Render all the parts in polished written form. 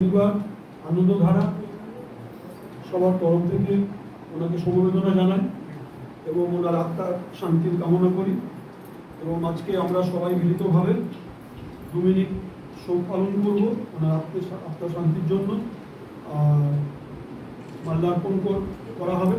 পরিবার আনন্দধারা সবার তরফ থেকে ওনাকে সমবেদনা জানাই এবং ওনার আত্মার শান্তির কামনা করি। এবং আজকে আমরা সবাই মিলিতভাবে 2 মিনিট শোক পালন করব ওনার আত্মার শান্তির জন্য। মাল্যার্পণ করা হবে।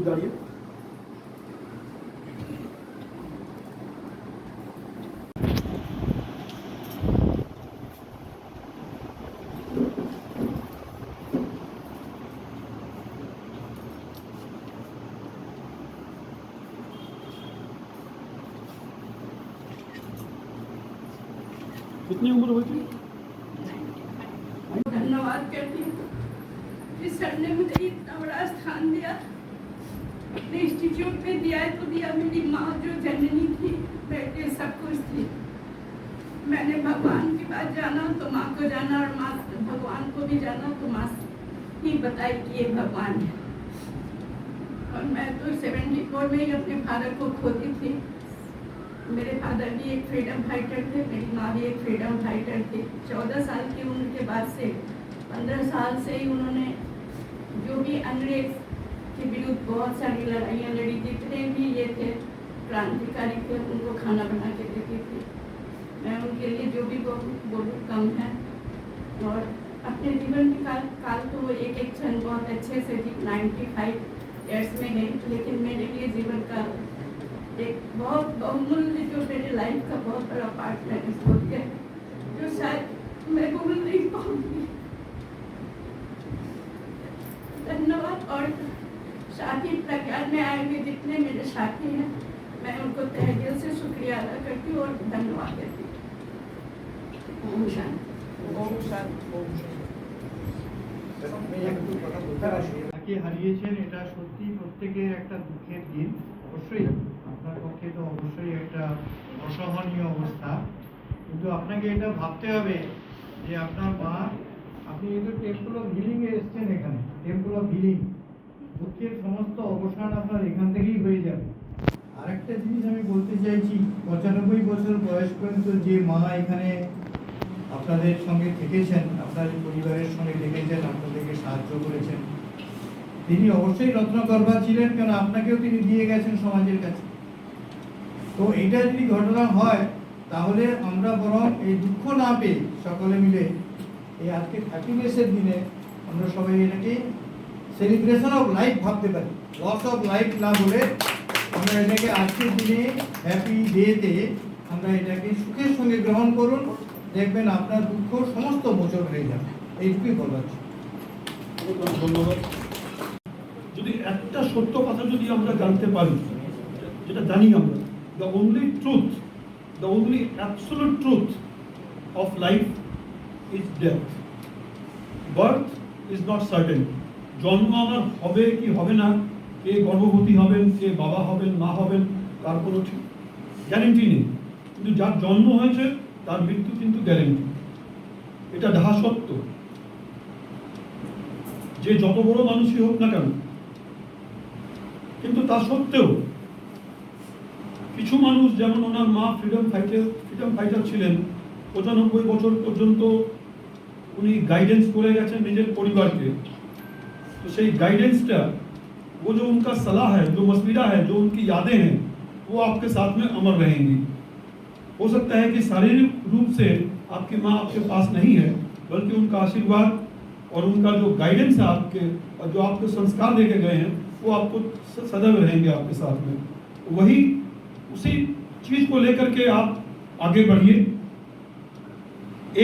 দাঁড়িয়ে कितनी उम्र हुई थी? धन्यवाद करती हूँ कि सर ने मुझे इतना बड़ा स्थान दिया, अपने इंस्टीट्यूट में दिया है तो दिया। मेरी माँ जो जननी थी, बेटे सब कुछ थी। मैंने भगवान की बात जाना तो माँ को जाना, और माँ भगवान को भी जाना तो माँ ही बताई कि ये भगवान है। और मैं तो 74 में ही अपने फादर को खोती थी। मेरे फादर भी एक फ्रीडम फाइटर थे, मेरी माँ भी एक फ्रीडम फाइटर थी। 14 साल की उम्र के बाद से 15 साल से ही उन्होंने जो भी अंग्रेज के विरुद्ध बहुत सारी लड़ाइयाँ लड़ी। जितने भी ये थे क्रांतिकारी थे, उनको खाना बना के देती थी। मैं उनके लिए जो भी बोलूँ कम है। और अपने जीवन के काल तो वो एक क्षण बहुत अच्छे से जी 95 ईयर्स में गई, लेकिन मेरे लिए जीवन का एक बहुत बहुमूल्य जो मेरे लाइफ का बहुत बड़ा पार्ट मैंने खो दिया, जो शायद मैं भूल नहीं पाऊंगी। धन्यवाद। और साथी प्रज्ञान में आए हुए जितने मेरे साथी हैं, मैं उनको तहे दिल से शुक्रिया अदा करती हूँ और धन्यवाद देती हूँ। ओम शांति। ओम शांति। ओम शांति। তাকে হারিয়েছেন, এটা সত্যি প্রত্যেকের একটা দুঃখের দিন। অবশ্যই আপনার পক্ষে তো অবশ্যই একটা অসহনীয় অবস্থা, কিন্তু আপনাকে এটা ভাবতে হবে যে আপনার মা, আপনি কিন্তু টেম্পল অফ হিলিং এ এসছেন, এখানে টেম্পল অফ হিলিং, দুঃখের সমস্ত অবসান আপনার এখান থেকেই হয়ে যাবে। আরেকটা জিনিস আমি বলতে চাইছি, 95 বছর বয়স পর্যন্ত যে মা এখানে আপনাদের সঙ্গে থেকেছেন, আপনাদের পরিবারের সঙ্গে থেকেছেন, আপনাদেরকে সাহায্য করেছেন, তিনি অবশ্যই রত্নগর্ভা ছিলেন, কেন আপনাকেও তিনি দিয়ে গেছেন সমাজের কাছে। তো এটা যদি ঘটনা হয়, তাহলে আমরা বরং এই দুঃখ না পেয়ে সকলে মিলে এই আজকে 30 দিনে আমরা সবাই এটাকে সেলিব্রেশন অফ লাইফ ভাবতে পারি, লস অফ লাইফ না বলে আমরা এটাকে আজকের দিনে হ্যাপি ডেতে আমরা এটাকে সুখের সঙ্গে গ্রহণ করুন। দেখবেন আপনার দুঃখ সমস্ত মোচন হয়ে যাবে। এইটুকুই বলার। ধন্যবাদ। যদি একটা সত্য কথা যদি আমরা জানতে পারি, যেটা জানি আমরা, the only absolute truth of life is death. Birth is not certain. জন্ম আমার হবে কি হবে না, কে গর্ভবতী হবেন, কে বাবা হবেন, মা হবেন, তার কোনো ঠিক গ্যারেন্টি নেই। কিন্তু যার জন্ম হয়েছে তার মৃত্যু কিন্তু গ্যারেন্টি। এটা ডাহা সত্য। যে যত বড় মানুষই হোক না কেন, কিন্তু তা সত্ত্বেও কিছু মানুষ, যেমন ওনার মা ফ্রিডম ফাইটার ছিলেন, 95 বছর পর্যন্ত উনি গাইডেন্স করে গেছেন নিজের পরিবারকে। तो সেই गाइडेंसটা, वो जो उनका सलाह है, जो मशवरा है, जो उनकी यादें हैं, वो आपके साथ में अमर रहेंगी। हो सकता है कि शारीरिक रूप से आपकी माँ आपके पास नहीं है, बल्कि उनका आशीर्वाद और उनका जो गाइडेंस है आपके, और जो आपके संस्कार देके गए हैं, वो आपको सदैव रहेंगे आपके साथ में। वही उसी चीज को लेकर के आप आगे बढ़िए।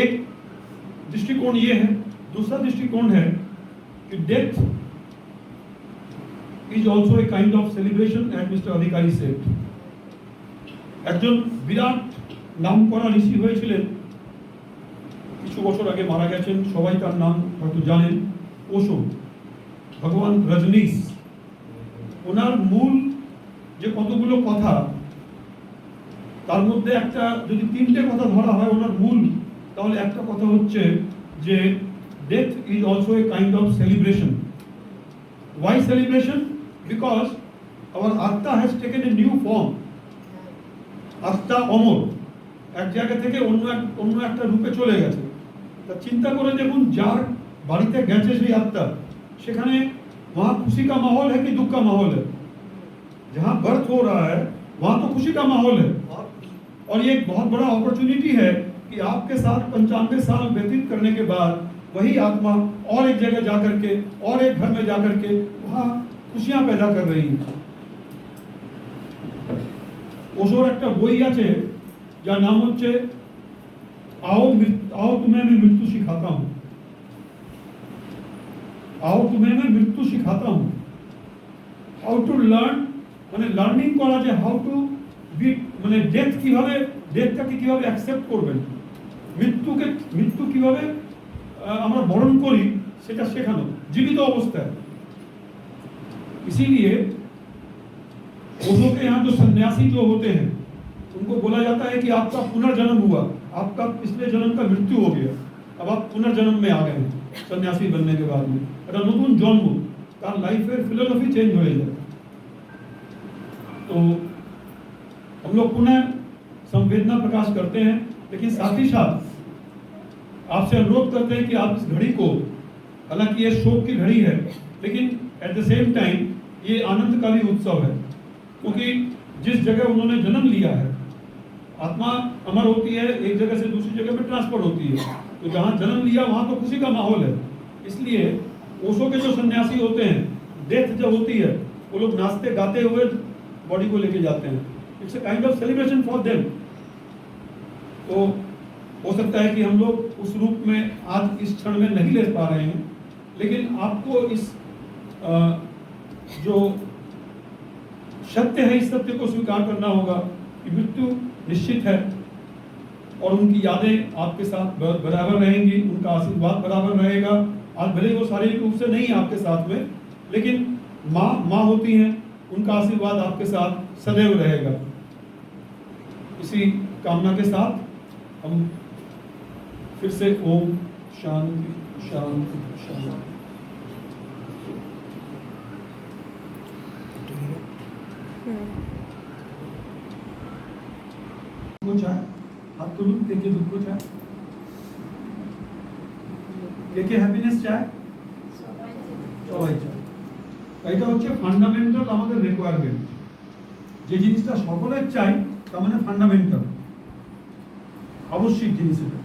एक दृष्टिकोण ये है। दूसरा दृष्टिकोण है कि death is also a kind of celebration, as Mr. Adhikari said. একজন বিরাট নামকরা ঋষি হয়েছিলেন, কিছু বছর আগে মারা গেছেন, সবাই তার নাম হয়তো জানেন, ওশো, ভগবান রজনীশ। ওনার মূল যে কতগুলো কথা, তার মধ্যে একটা যদি তিনটে কথা ধরা হয় ওনার মূল, তাহলে একটা কথা হচ্ছে যে death is also a kind of celebration. Why celebration? Because our Atma has taken a new form. আত্মা অমর, এক জায়গা থেকে অন্য একটা রূপে চলে গেছে। তা চিন্তা করে দেখুন, যার বাড়িতে গেছে সেই আত্মা, সেখানে वहाँ खुशी का माहौल है कि दुख का माहौल है? जहाँ बर्थ हो रहा है वहाँ तो खुशी का माहौल है, और ये एक बहुत बड़ा अपॉर्चुनिटी है कि आपके साथ 95 साल व्यतीत करने के बाद वही आत्मा और एक जगह जाकर के और एक घर में जाकर के वहाँ खुशियाँ पैदा कर रही है। ওশোর একটা বই আছে যার নাম হচ্ছে आओ तुम्हें मैं मृत्यु सिखाता हूँ। आओ तुम्हें मैं मृत्यु सिखाता हूँ। हाउ टू লার্ন, মানে লার্নিং করা, যে হাউ টু বি, মানে ডেথটাকে কিভাবে অ্যাকসেপ্ট করবেন, মৃত্যু কিভাবে আমরা বরণ করি সেটা শেখানো জীবিত অবস্থায়। इसीलिए ओशो के यहाँ जो सन्यासी जो होते हैं उनको बोला जाता है कि आपका पुनर्जन्म हुआ, आपका पिछले जन्म का मृत्यु हो गया, अब आप पुनर्जन्म में आ गए हैं सन्यासी बनने के बाद में। এটা নতুন জন্ম, তার লাইফের ফিলোসফি চেঞ্জ হয়ে যায়। तो हम लोग पुनः संवेदना प्रकाश करते हैं, लेकिन साथ ही साथ आपसे अनुरोध करते हैं कि आप इस घड़ी को, हालांकि ये शोक की घड़ी है, लेकिन एट द सेम टाइम ये आनंद का भी उत्सव है, क्योंकि जिस जगह उन्होंने जन्म लिया है, आत्मा अमर होती है, एक जगह से दूसरी जगह में ट्रांसफर होती है, तो जहाँ जन्म लिया वहाँ तो खुशी का माहौल है। इसलिए ओशो के जो सन्यासी होते हैं, डेथ जब होती है वो लोग नाचते गाते हुए बॉडी को लेके जाते हैं। It's a kind of celebration for them. तो हो सकता है कि हम लोग उस रूप में आज इस क्षण में नहीं ले पा रहे हैं, लेकिन आपको इस जो सत्य है, इस सत्य को स्वीकार करना होगा कि मृत्यु निश्चित है, और उनकी यादें आपके साथ बराबर रहेंगी, उनका आशीर्वाद बराबर रहेगा। आज भले ही वो शारीरिक रूप से नहीं है आपके साथ में, लेकिन माँ होती हैं, उनका आशीर्वाद आपके साथ सदैव रहेगा। इसी कामना के साथ हम फिर से ओम शांति शांति शांति। चाय हाथ तुलूं, के दुख को चाय, के হ্যাপিনেস চায়, সবাই চায়। এটা হচ্ছে ফান্ডামেন্টাল আমাদের রিকোয়ারমেন্ট। যে জিনিসটা সকলের চাই তার মানে ফান্ডামেন্টাল, আবশ্যিক জিনিস এটা।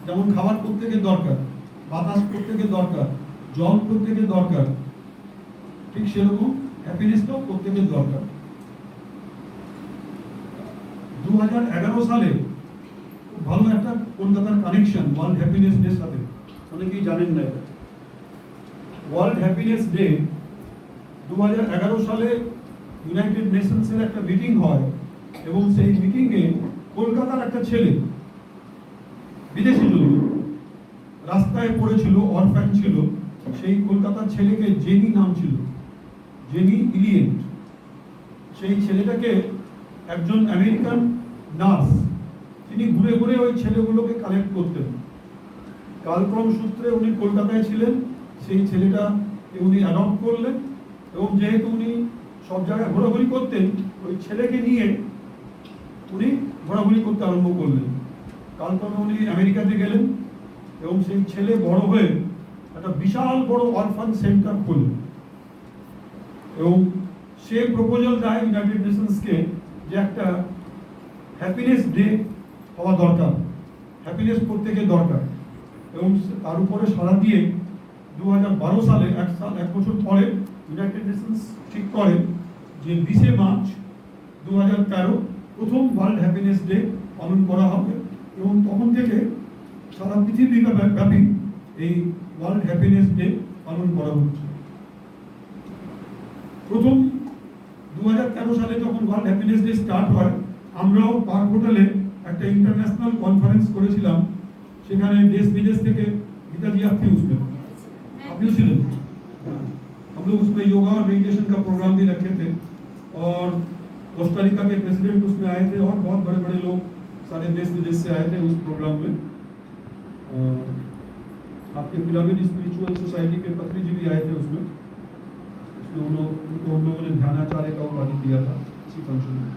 যেমন খাবার প্রত্যেকের দরকার, বাতাস প্রত্যেকের দরকার, জল প্রত্যেকের দরকার, ঠিক সেরকম হ্যাপিনেসটাও প্রত্যেকের দরকার। 2011 সালে খুব ভালো একটা কলকাতার কানেকশন ওয়ার্ল্ড হ্যাপিনেস ডের সাথে, অনেকেই জানেন না এটা। ওয়ার্ল্ড হ্যাপিনেস ডে 2011 সালে ইউনাইটেড নেশনসের একটা মিটিং হয়, এবং সেই মিটিংয়ে কলকাতার একটা ছেলে, বিদেশি লোক, রাস্তায় পড়েছিল, অরফ্যান ছিল, সেই কলকাতার ছেলেকে জেনি নাম ছিল, জেনি ইলিয়েন্ট। সেই ছেলেটাকে একজন আমেরিকান নার্স, তিনি ঘুরে ঘুরে ওই ছেলেগুলোকে কালেক্ট করতেন। কালক্রম সূত্রে উনি কলকাতায় ছিলেন, সেই ছেলেটাকে উনি অ্যাডপ্ট করলেন, এবং যেহেতু উনি সব জায়গায় ঘোরাঘুরি করতেন, ওই ছেলেকে নিয়ে উনি ঘোরাঘুরি করতে আরম্ভ করলেন। কালক্রমে উনি আমেরিকাতে গেলেন, এবং সেই ছেলে বড় হয়ে একটা বিশাল বড় অরফান সেন্টার খুললেন, এবং সে প্রপোজাল দেয় ইউনাইটেড নেশনসকে যে একটা হ্যাপিনেস ডে হওয়া দরকার, হ্যাপিনেস প্রত্যেকের দরকার। এবং তার উপরে সাড়া দিয়ে 2012 সালে, এক বছর পরে ইউনাইটেড নেশনস ঠিক করে যে 20 মার্চ 2013 প্রথম ওয়ার্ল্ড হ্যাপিনেস ডে পালন করা হবে, এবং তখন থেকে সারা পৃথিবী ব্যাপী এই ওয়ার্ল্ড হ্যাপিনেস ডে পালন করা হচ্ছে। প্রথম 2013 সালে যখন ওয়ার্ল্ড হ্যাপিনেস ডে স্টার্ট হয়, আমরাও পার্ক হোটেলে একটা इंटरनेशनल कॉन्फ्रेंस করেছিলাম সেখানে देश विदेश থেকে गीताजी आप थी उसमें आप भी उसी दिन हम लोग उसमें योगा और मेडिटेशन का प्रोग्राम भी रखे थे और कोस्टारिका के प्रेसिडेंट उसमें आए थे और बहुत बड़े बड़े लोग सारे देश विदेश से आए थे उस प्रोग्राम में आपके पिरामिड स्पिरिचुअल सोसाइटी के पत्री जी भी आए थे उसमें उनको हम लोगों ने ध्यानाचार्य का उपाधि दिया था इसी फंक्शन में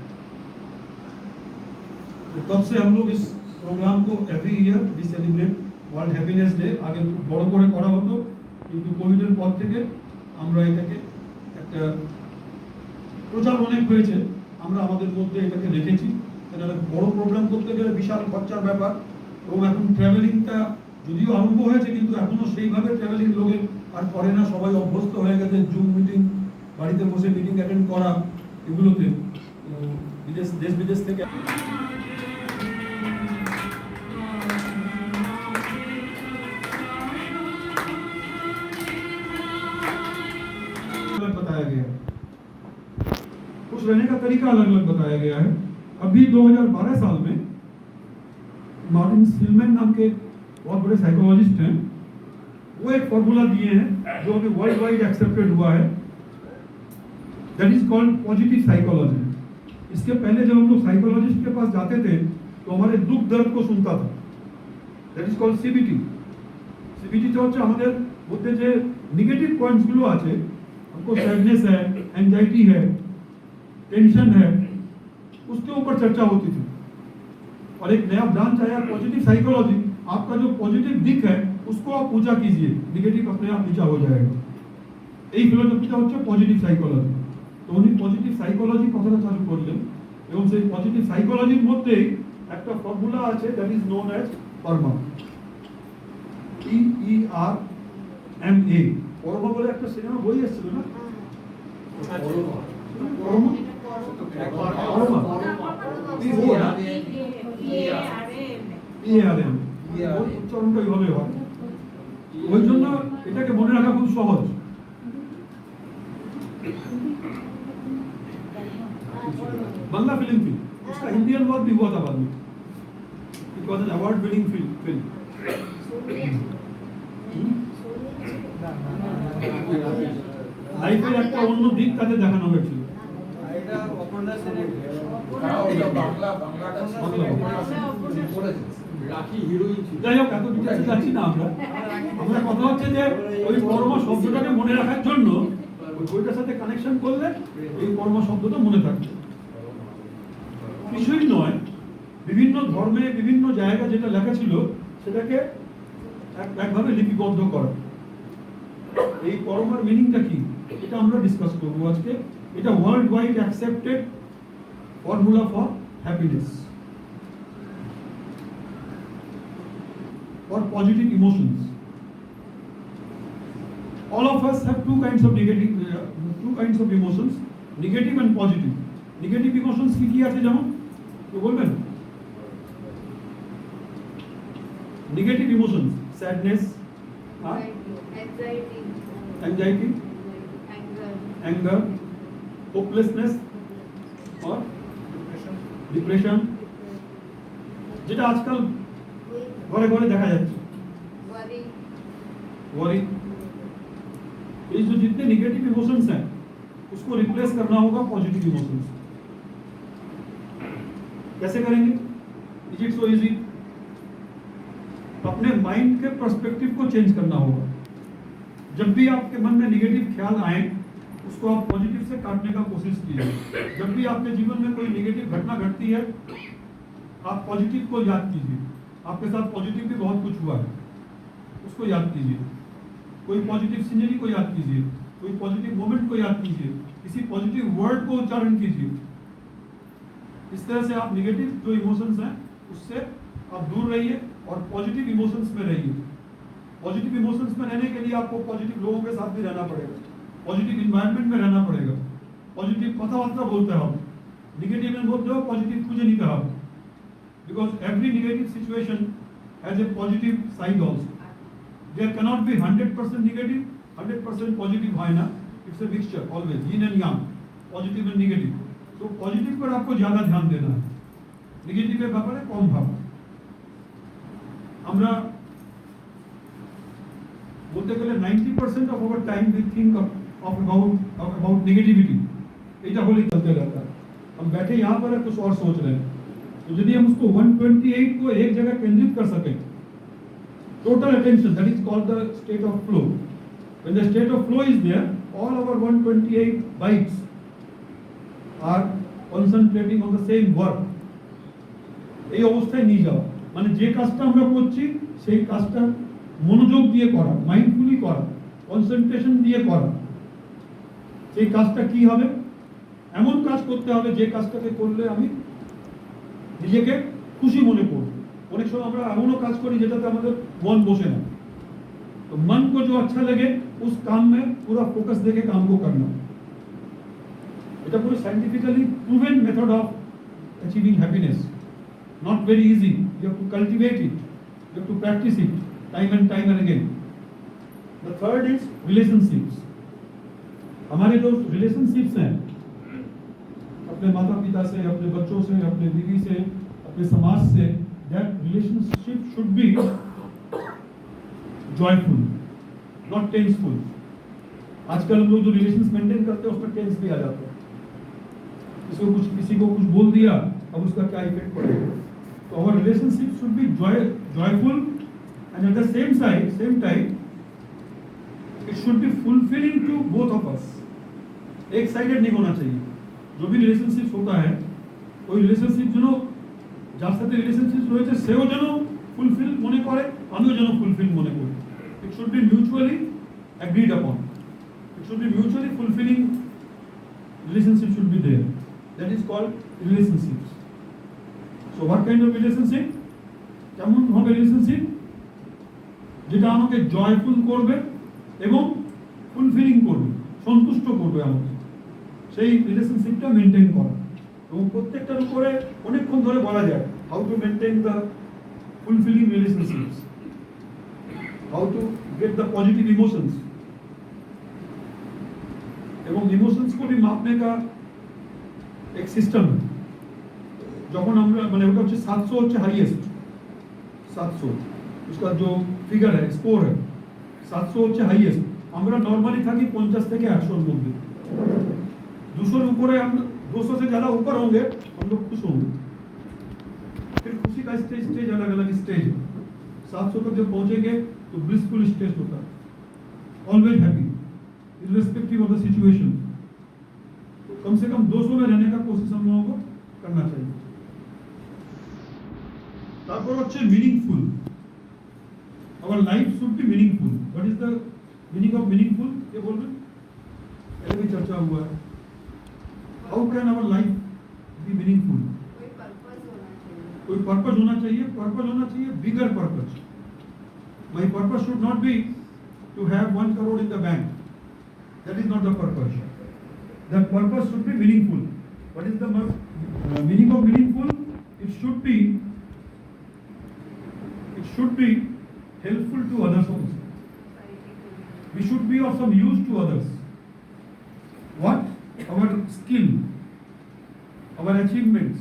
तो तब से हम लोग इस प्रोग्राम को every year we celebrate world happiness day आगे बड़ করে করা হতো কিন্তু কোভিডের পর থেকে আমরা এটাকে একটা প্রচার অনেক হয়েছে আমরা আমাদের মধ্যে এটাকে রেখেছি এটা বড় প্রোগ্রাম করতে গেলে বিশাল খরচার ব্যাপার এবং এখন ট্রাভেলিংটা যদিও আরম্ভ হয়েছে কিন্তু এখনো সেইভাবে ট্রাভেলিং লোকে আর করে না সবাই অভ্যস্ত হয়ে গেছে জুম মিটিং বাড়িতে বসে মিটিং অ্যাটেন্ড করা এগুলোতে বিদেশ দেশ বিদেশ থেকে बताया गया खुश रहने का तरीका अलग अलग बताया गया है अभी 2012 साल में मार्टिन सिलमैन नाम के बहुत बड़े साइकोलॉजिस्ट हैं वो एक फॉर्मूला दिए हैं जो अभी वर्ल्ड वाइड एक्सेप्टेड हुआ है that is called positive psychology इसके पहले जब हम लोग साइकोलॉजिस्ट के पास जाते थे तो हमारे दुख दर्द को सुनता था that is called CBT CBT तो হচ্ছে আমাদের মধ্যে যে নেগেটিভ পয়েন্টস গুলো আছে हमको सैडनेस है एंजाइटी है टेंशन है उसके ऊपर चर्चा होती थी और एक नया ब्रांच आया पॉजिटिव साइकोलॉजी आपका जो पॉजिटिव दिख है उसको आप पूजा कीजिए नेगेटिव अपने आप नीचा हो जाएगा এই ফিলোসফিটা হচ্ছে পজিটিভ সাইকোলজি তো উনি পজিটিভ সাইকোলজি কথাটা চালু করলেন এবং সেই পজিটিভ সাইকোলজির মধ্যেই একটা ফর্মুলা আছে that is known as Karma PERMA কর্মা বলে একটা সিনেমা বই এসেছিল না কর্মা উচ্চারণটা এইভাবে হয় ওই জন্য এটাকে মনে রাখা খুব সহজ बांग्ला फिल्म थी उसका हिंदी अनुवाद भी हुआ था बाद में it was an award winning film লাইফের একটা অন্য দিক তাতে দেখানো হয়েছিল এটা অপর্ণা সেন রাখি হিরোইন ছিল যাই হোক এত ডিটেলসে যাচ্ছি না আমরা কথা হচ্ছে যে ওই কর্ম শব্দটাকে মনে রাখার জন্য ওই বইটার সাথে কানেকশন করলে এই কর্ম শব্দটা মনে থাকবে কিছুই নয় বিভিন্ন ধর্মে বিভিন্ন জায়গা যেটা লেখা ছিল সেটাকে একভাবে লিপিবদ্ধ করা এই কর্মের মিনিংটা কি এটা আমরা ডিসকাস করব আজকে এটা world wide accepted formula for happiness or positive emotions all of us have two kinds of emotions negative and positive negative emotions কি আছে যেমন তো বলবেন negative emotions sadness anxiety anger hopelessness or depression যেটা আজকাল ঘরে ঘরে দেখা যাচ্ছে वरी ये जो जितने निगेटिव इमोशंस हैं उसको रिप्लेस करना होगा पॉजिटिव इमोशंस कैसे करेंगे इज इट सो इजी अपने माइंड के पर्सपेक्टिव को चेंज करना होगा जब भी आपके मन में निगेटिव ख्याल आए उसको आप पॉजिटिव से काटने का कोशिश कीजिए जब भी आपके जीवन में कोई निगेटिव घटना घटती है आप पॉजिटिव को याद कीजिए आपके साथ पॉजिटिव भी बहुत कुछ हुआ है उसको याद कीजिए कोई पॉजिटिव सीनरी को याद कीजिए कोई पॉजिटिव मोमेंट को याद कीजिए किसी पॉजिटिव वर्ड को उच्चारण कीजिए इस तरह से आप निगेटिव जो इमोशंस हैं उससे आप दूर रहिए और पॉजिटिव इमोशंस में रहिए पॉजिटिव इमोशंस में रहने के लिए आपको पॉजिटिव लोगों के साथ भी रहना पड़ेगा पॉजिटिव इन्वायरमेंट में रहना पड़ेगा पॉजिटिव কথাবার্তা বলতে হবে নেগেটিভের মধ্যেও পজিটিভ খুঁজে নিতে হবে because every negative situation has a positive side also there cannot be 100% negative 100% positive হয় না it's a mixture always yin and yang positive and negative so positive पर आपको ज्यादा ध्यान देना है নেগেটিভের ব্যাপারে কম ভাবা। আমরা বলতে গেলে 90% of our time we think about negativity। এটা হলেই चलते रहता है। हम बैठे यहाँ पर है कुछ और सोच रहे हैं। तो यदि हम उसको 128 को एक जगह केंद्रित कर सकें, total attention, that is called the state of flow। When the state of flow is there, all our 128 bytes are concentrating on the same work। এই অবস্থায় নিয়ে যাওয়া মানে যে কাজটা আমরা করছি সেই কাজটা মনোযোগ দিয়ে করা, মাইন্ডফুলি করা, কনসেন্ট্রেশন দিয়ে করা। সেই কাজটা কি হবে? এমন কাজ করতে হবে যে কাজটাকে করলে আমি নিজেকে খুশি মনে করব। অনেক সময় আমরা এমনও কাজ করি যেটাতে আমাদের মন বসে না। तो मन को जो अच्छा लगे उस काम में पूरा फोकस देके काम को करना। এটা পুরো scientifically proven method of achieving happiness. Not very easy. You have to cultivate it. You have to practice it time and again. The third is relationships। हमारे जो relationships हैं अपने माता पिता से, अपने बच्चों से, अपने बीवी से, अपने समाज से, that relationship should be joyful, not tenseful। आजकल हम लोग जो रिलेशंस मेंटेन करते हैं उसमें टेंस भी आ जाता है। किसी को कुछ बोल दिया, अब उसका क्या इफेक्ट पड़ेगा। तो our relationship should be joyful and at the same time it should be fulfilling to both of us। एक साइडेड नहीं होना चाहिए। जो भी रिलेशनशिप होता है ওই রিলেশনশিপ যেন যার সাথে রিলেশনশিপ রয়েছে সেও যেন ফুলফিল মনে করে, আমিও যেন ফুলফিল মনে করি। It should be mutually agreed upon। It should be mutually fulfilling relationship should be there। That is called relationships। So what kind of relationship? কেমন হবে রিলেশনশিপ? যেটা আমাকে জয়ফুল করবে এবং ফুলফিলিং করবে, সন্তুষ্ট করবে আমাকে, সেই রিলেশনশিপটা মেনটেন করা। এবং প্রত্যেকটার উপরে অনেকক্ষণ ধরে বলা যায় how to maintain the fulfilling relationships, how to get the positive emotions. এবং इमोशंस को भी मापने का एक सिस्टम है। যখন আমরা মানে ওটা হচ্ছে 700 হচ্ছে হাইয়েস্ট, 700 उसका जो फिगर है, स्कोर है 700 হচ্ছে হাইয়েস্ট। আমরা নরমালি থাকি 50 থেকে 100 এর মধ্যে। 200 এর উপরে আমরা 200 से ज़्यादा ऊपर होंगे हम लोग खुश होंगे। फिर खुशी का स्टेज अलग अलग स्टेज है। 700 तक जब पहुंचेंगे तो ब्लिसफुल स्टेज होता है, always happy irrespective of the situation. तो कम से कम 200 में रहने का कोशिश हम लोगों को करना चाहिए। তারপর হচ্ছে meaningful. Our life should be meaningful. What is the meaning of meaningful? ये बोलবেন? पहले भी चर्चा हुआ है। How can our life be meaningful? कोई पर्पस होना चाहिए। पर्पस होना चाहिए बिगर purpose. My purpose should not be to have 1 crore in the bank। that is not the purpose। the purpose should be meaningful। what is the meaning of meaningful? it should be helpful to others also। we should be of some use to others। what? our skill, our achievements,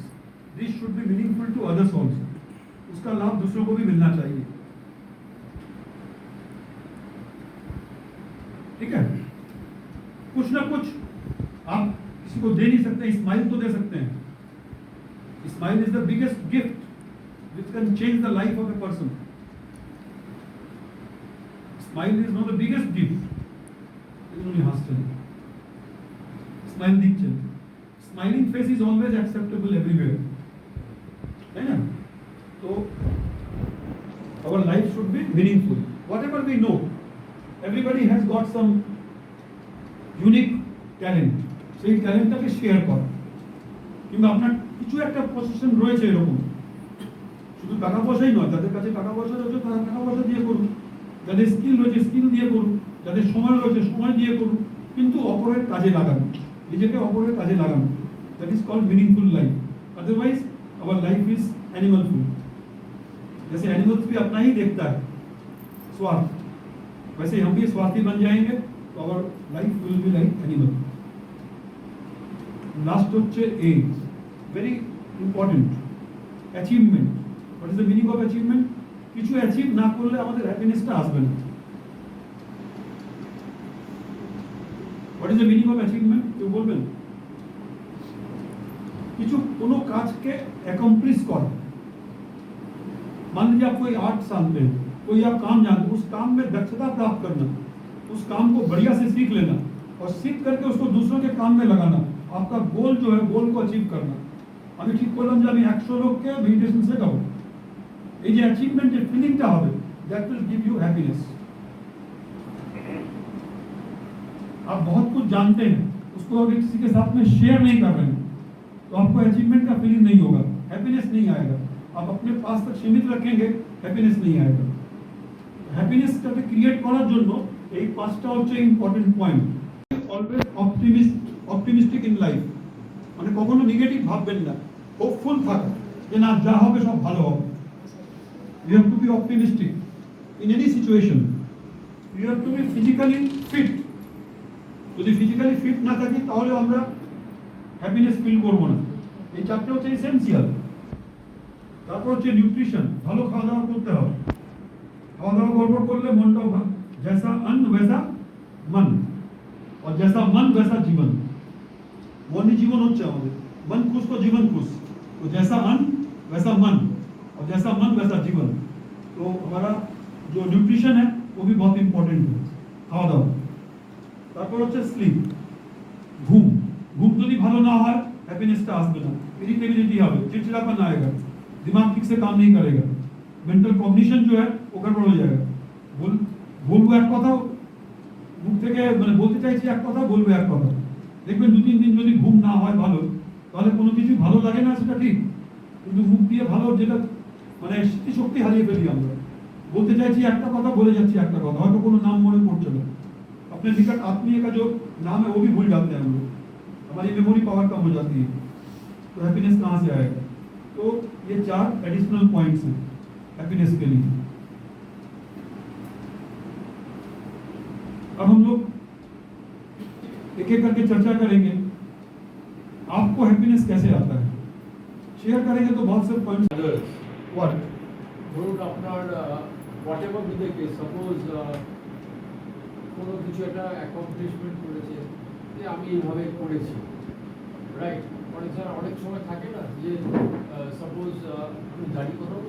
this should be meaningful to others also। उसका लाभ दूसरों को भी मिलना चाहिए। ठीक है? कुछ ना कुछ आप किसी को दे नहीं सकते, स्माइल तो दे सकते हैं। Smile is the biggest gift which can change the life of a person। Smile is not the biggest gift। only hostel। Smile दिखचे। Smiling face is always acceptable everywhere। है ना? तो our life should be meaningful। Whatever we know, everybody has got some unique talent। সেই ট্যালেন্টটাকে share করা। কিংবা আপনার কিছু একটা position রয়েছে এরকম, শুধু টাকা পয়সাই নয়, যাদের কাছে টাকা পয়সা রয়েছে তারা টাকা পয়সা দিয়ে করুন, যাদের স্কিল রয়েছে স্কিল দিয়ে করুন, যাদের সময় রয়েছে সময় দিয়ে করুন, কিন্তু অপরের কাজে লাগানো, নিজেকে অপরের কাজে লাগানো। That is called meaningful life. Otherwise our life is animal food. जैसे एनिमल्स भी अपना ही देखता है स्वार्थ, वैसे हम भी स्वार्थी बन जाएंगे तो our life will be like animal. Last হচ্ছে age, very important. Achievement. What is the meaning of achievement? কিছু অ্যাচিভ না করলে আমাদের হ্যাপিনেসটা আসবে না। What is the meaning of achievement কেউ বলবেন? কিছু কোনো কাজকে অ্যাকम्प्लिश करा। मान लीजिए आप कोई आर्ट जानते हैं, कोई आप काम जानते हैं, उस काम में दक्षता प्राप्त करना, उस काम को बढ़िया से सीख लेना और सीख करके उसको दूसरों के काम में लगाना, आपका गोल जो है गोल को अचीव करना। আমি ঠিক করলাম যে আমি 100 লোককে মেডিটেশন শেখাবো, এই যে অ্যাচিভমেন্টের ফিলিংটা হবে, that will give you happiness. आप बहुत कुछ जानते हैं, उसको अगर किसी के साथ में शेयर नहीं कर रहे हैं तो आपको अचीवमेंट का फीलिंग नहीं होगा, हैप्पीनेस नहीं आएगा। आप अपने पास तक सीमित रखेंगे, हैप्पीनेस नहीं आएगा। হ্যাপিনেসটাকে ক্রিয়েট করার জন্য এই পাঁচটা হচ্ছে important point. Always optimistic in life, মানে কখনো নেগেটিভ ভাববেন না, হোপফুল থাকা যে না যা হবে সব ভালো হবে। You have to be optimistic in any situation. You have to be physically fit. যদি ফিজিক্যালি ফিট না থাকি তাহলে আমরা হ্যাপিনেস ফিল করবো না। এই চারটে হচ্ছে এসেন্সিয়াল। তারপর হচ্ছে নিউট্রিশন, ভালো খাওয়া দাওয়া করতে হবে। খাওয়া দাওয়া গড়বড় করলে মনটাও जैसा अन्न वैसा मन और जैसा मन वैसा जीवन। মনই জীবন হচ্ছে আমাদের, मन खुश तो जीवन खुश। तो जैसा अन्न वैसा मन और जैसा मन वैसा जीवन। तो हमारा जो न्यूट्रिशन है वो भी बहुत इंपॉर्टेंट है, খাওয়া দাওয়া। তারপর হচ্ছে স্লিপ, ঘুম। ঘুম যদি ভালো না হয় হ্যাপিনেসটা আসবে না, इरिटेबिलिटी হবে, चिड़चिड़ापन आएगा, दिमाग ठीक से काम नहीं करेगा, मेंटल कॉग्निशन जो है वो गड़बड़ हो जाएगा। বলবো এক কথা, মুখ থেকে মানে বলতে চাইছি এক কথা, বলবো এক কথা। দেখবেন 2-3 দিন যদি ঘুম না হয় ভালো, তাহলে কোনো কিছু ভালো লাগে না, সেটা ঠিক, কিন্তু মুখ দিয়ে ভালো যেটা মানে স্মৃতিশক্তি হারিয়ে ফেলি আমরা। বলতে চাইছি একটা কথা, বলে যাচ্ছি একটা কথা, হয়তো কোনো নাম মনে পড়ছে না। अपने निकट आत्मीय का जो नाम है वो भी भूल जाते हैं हम लोग, हमारी मेमोरी पावर कम हो जाती है, तो हैप्पीनेस कहाँ से आएगा? तो ये 4 एडिशनल पॉइंट्स हैं हैप्पीनेस के लिए। अब हम लोग एक एक करके चर्चा करेंगे, आपको हैप्पीनेस कैसे आता है, शेयर करेंगे तो बहुत से पॉइंट्स। व्हाट ধরুন আপনার what ever be the case, suppose কোনো কিছু একটা অ্যাকমপ্লিশমেন্ট করেছে যে আমি এইভাবে করেছি, রাইট? অনেক সময় থাকে না যে সাপোজ আমি গাড়ি কোথাও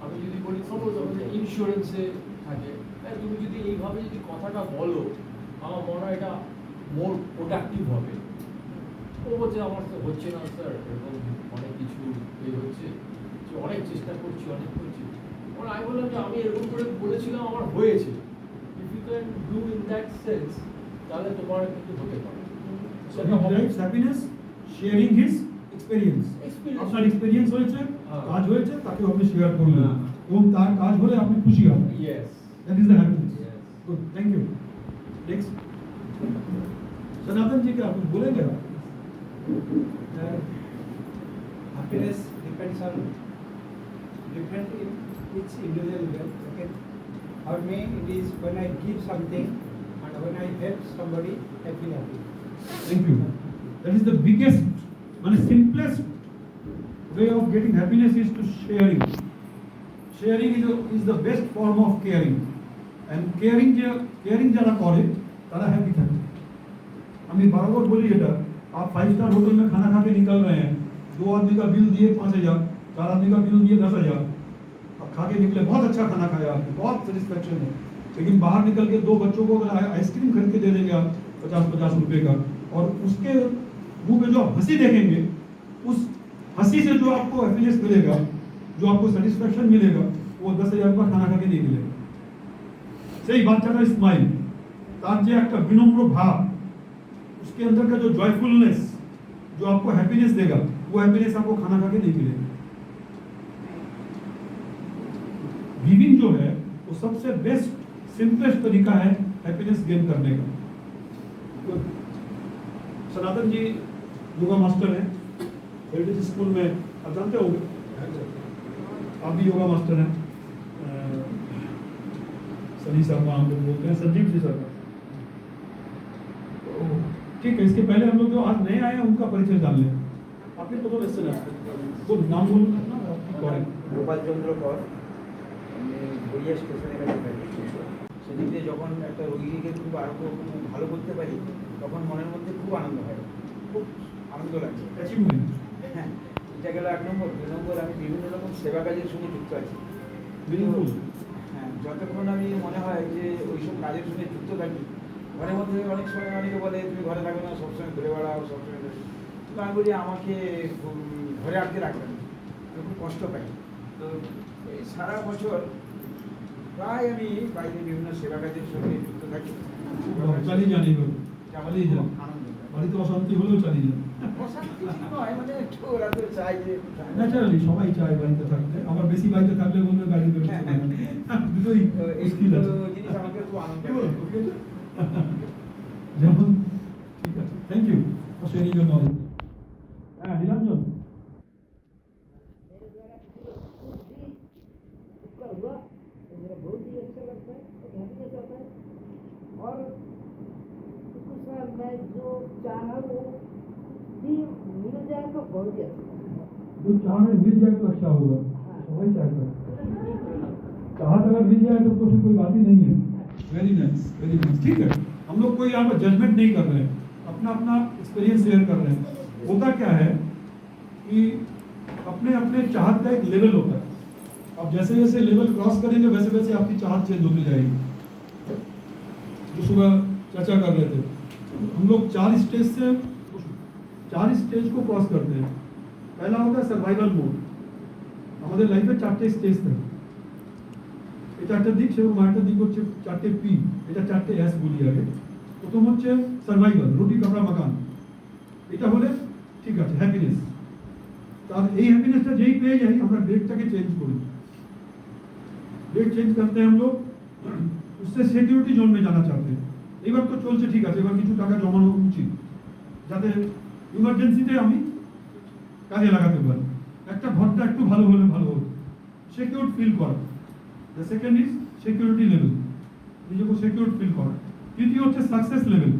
আমি যদি বলি, সাপোজ আমাদের ইন্স্যুরেন্সে থাকে, তুমি যদি এইভাবে যদি কথাটা বলো আমার মনে হয় এটা মোর প্রোডাক্টিভ হবে। ও বলছে আমার তো হচ্ছে না স্যার, এরকম অনেক কিছু হচ্ছে, অনেক চেষ্টা করছি, অনেক করছি। আমি বললাম যে আমি এরকম করে বলেছিলাম আমার হয়েছে। If you can do in that sense, তাহলে তোমার কিন্তু হতে পারে। So he derives happiness sharing his experience. আপনার এক্সপেরিয়েন্স হয়েছে, কাজ হয়েছে, তাকে আপনি শেয়ার করলেন এবং তার কাজ হলে আপনি খুশি হবেন। Yes. That is the happiness. Yes. Good, thank you. Next. सनातन जी क्या कुछ बोलेंगे आप? Happiness depends on different each individual way. Okay. For me, it is when I give something and when I help somebody, I feel happy. Thank you. That is the biggest, মানে simplest way of getting happiness is to sharing. Sharing is the best form of caring. And caring যারা করে তারা happy থাকে। আমি बार-बार बोली এটা, आप 5 स्टार होटल में खाना खा के निकल रहे हैं, 2 आदमी का बिल दिए 5,000, 4 आदमी का बिल दिए 10,000, अब खा के निकले, बहुत अच्छा खाना खाया आपने, बहुत सेटिस्फेक्शन है, लेकिन बाहर निकल के 2 बच्चों को अगर आइसक्रीम खरीद के दे देंगे आप 50-50 रुपए का, और उसके मुंह पे जो आप हंसी देखेंगे, उस हंसी से जो आपको हैप्पीनेस मिलेगा, जो आपको सेटिस्फेक्शन मिलेगा, वो 10,000 का खाना खा के नहीं मिलेगा। सही बाচ্চাটা स्माइल, তার যে একটা বিনম্র ভাব, उसके अंदर का जो जॉयफुलनेस जो आपको हैप्पीनेस देगा, वो हैप्पीनेस आपको खाना खा के नहीं मिलेगा। गिविंग जो है वो सबसे बेस्ट सिंपलेस्ट तरीका है हैप्पीनेस गेन करने का। तो सनातन जी योगा मास्टर हैं, हेरिटेज स्कूल में आप जानते होंगे, आप भी योगा मास्टर हैं। सनी शर्मा हम लोग बोलते हैं, संजीव जी शर्मा। ठीक है, इसके पहले हम लोग जो आज नए आए हैं उनका परिचय जान लें। আপনি প্রথম এসেছেন আজকে। বলুন, নাম বলুন আপনার, আর কি করেন? গোপাল চন্দ্র কর, আমি গড়িয়া স্টেশনের কাছে থাকি। সেদিক দিয়ে যখন একটা রোগীকে খুব আরো খুব ভালো করতে পারি, তখন মনের মধ্যে খুব আনন্দ হয়, খুব আনন্দ লাগছে। অ্যাচিভমেন্ট। হ্যাঁ, এটা গেল 1 নম্বর। 2 নম্বর, আমি বিভিন্ন রকম সেবা কাজের সঙ্গে যুক্ত আছি। মিনিংফুল। হ্যাঁ, যতক্ষণ আমি মনে হয় যে ওইসব কাজের সঙ্গে যুক্ত থাকি, ঘরের মধ্যে অনেক সময় অনেকে বলে তুমি ঘরে থাকো না, সবসময় ঘুরে বেড়াও, সবসময় তো আমি বলি আমাকে ঘরে আটকে রাখবেন, আমি খুব কষ্ট পাই। তো এই সারা বছর প্রায় আমি বাইরে বিভিন্ন সেবা কাজের সঙ্গে যুক্ত থাকি। চালিয়ে যান এইভাবে, এটা আমার চালিয়ে যান। খুব আনন্দ দেয়। বাড়িতে অশান্তি হলেও চালিয়ে যান। অশান্তি ঠিক নয়, মানে একটু ওরা তো চাই যে ন্যাচারালি সবাই চায় বাড়িতে থাকতে, আবার বেশি বাড়িতে থাকলে বলবে গাড়ি বেরোচ্ছে না। দুটোই তো এই মুশকিল দুটো আছে। জিনিস আমাকে খুব আনন্দ কি বলো, দেয়। ওকে আছে? যেমন ঠিক আছে, thank you for sharing your knowledge. হ্যাঁ, নীলাঞ্জন। उसका हुआ तो मेरा बहुत ही अच्छा लगता है, एक हैप्पीनेस आता है। और उसके साथ मैं जो चाह रहा हूँ वो भी मिल जाए तो बहुत ही अच्छा है। जो चाह रहे मिल जाए तो अच्छा होगा, वही चाहता है। चाहत अगर मिल जाए तो फिर कोई बात ही नहीं है। Very nice, very nice. ठीक है, हम लोग कोई यहाँ पर जजमेंट नहीं कर रहे हैं, अपना अपना एक्सपीरियंस शेयर कर रहे हैं। होता क्या है कि अपने अपने चाहत का एक लेवल होता है। अब जैसे जैसे लेवल क्रॉस करेंगे वैसे वैसे आपकी चाहत चेंज होती जाएगी। जो सुबह चर्चा कर रहे थे, हम लोग 4 स्टेज को क्रॉस करते हैं। पहला होता है सर्वाइवल मोड। আমাদের লাইফে 4টে স্টেজ থাকে। এই 4টে দিক, সেরকম আরেকটা দিক হচ্ছে 4টে পি, এটা 4টে এস বলি আগে। প্রথম হচ্ছে সার্ভাইভাল, রুটি কাপড়া মাকান। এটা হলে ঠিক আছে, হ্যাপিনেস। তার এই হ্যাপিনেসটা যেই পেয়ে যাই, আমরা ডেটটাকে চেঞ্জ করি। डेट चेंज करते हैं हम लोग, उससे सिक्योरिटी जोन में जाना चाहते हैं। এবার তো চলছে ঠিক আছে, এবার কিছু টাকা জমানো উচিত যাতে ইমার্জেন্সিতে আমি কাজে লাগাতে পারি। একটা ঘরটা একটু ভালো হলে ভালো হবে, সিকিউর ফিল করা। The second is security level, নিজেকে सिक्योर फील करा। तृतीय হচ্ছে सक्सेस लेवल,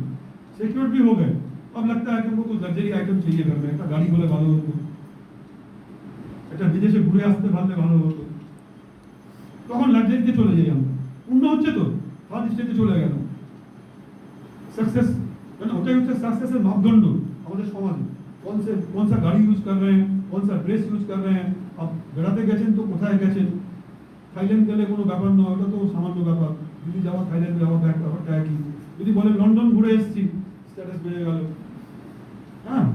सिक्योर भी हो गए, अब लगता है कि हमको कुछ लग्जरी आइटम चाहिए घर में, একটা গাড়ি হলে ভালো হতো, একটা বিদেশে ঘুরে আসতে পারলে ভালো হতো, তখন লাক্সারিতে চলে যাই আমরা। পূর্ণ হচ্ছে তো, থার্ড স্টেজে চলে গেল सक्सेस। ওটাই হচ্ছে सक्सेसের মাপদণ্ড আমাদের সমাজে। कौन सा गाड़ी यूज कर रहे हैं, कौन सा ड्रेस यूज कर रहे हैं। अब বেড়াতে গেছেন তো কোথায় গেছেন, থাইল্যান্ড গেলে কোনো ব্যাপার নয়, ওটা তো সামান্য ব্যাপার। যদি যাওয়া থাইল্যান্ড যাওয়া ব্যাপারটা একই। যদি বলে লন্ডন ঘুরে এসেছি, স্ট্যাটাস বেড়ে গেল। হ্যাঁ,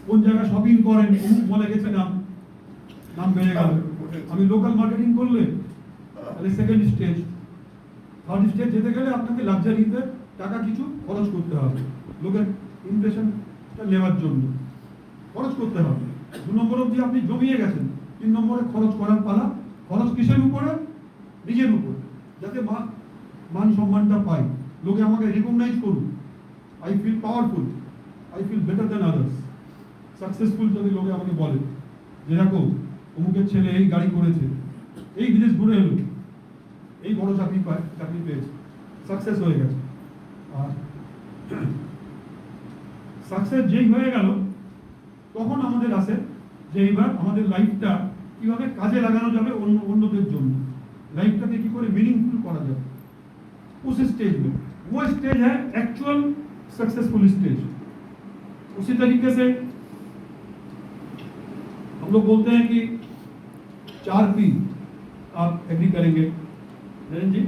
কোন জায়গায় শপিং করেন, অমুক বলে গেছে নাম বেড়ে গেল। আমি লোকাল মার্কেটিং করলে তাহলে সেকেন্ড স্টেজ। থার্ড স্টেজ যেতে গেলে আপনাকে লাক্সারিতে টাকা কিছু খরচ করতে হবে, লোকের ইমপ্রেশনটা নেওয়ার জন্য খরচ করতে হবে। 2 নম্বর অবধি আপনি জমিয়ে গেছেন, 3 নম্বরে খরচ করার পালা। খরচ কিসের উপরে? নিজের উপর, যাতে মান সম্মানটা পাই, লোকে আমাকে রিকগনাইজ করুক। I feel powerful, I feel better than others. Successful যদি লোকে আমাকে বলে যে দেখো অমুকের ছেলে এই গাড়ি করেছে, এই বিদেশ ঘুরে এলো, এই বড় চাকরি পেয়েছে, সাকসেস হয়ে গেছে। আর সাকসেস যেই হয়ে গেল, তখন আমাদের আসে যে এইবার আমাদের লাইফটা কিভাবে কাজে লাগানো যাবে অন্যদের জন্য, লাইফটাকে কি করে मीनिंगफुल করা যাবে। उस स्टेज में वो स्टेज है एक्चुअल सक्सेसफुल स्टेज। उसी तरीके से हम लोग बोलते हैं कि 4 पी, आप एग्री करेंगे नरेंद्र जी,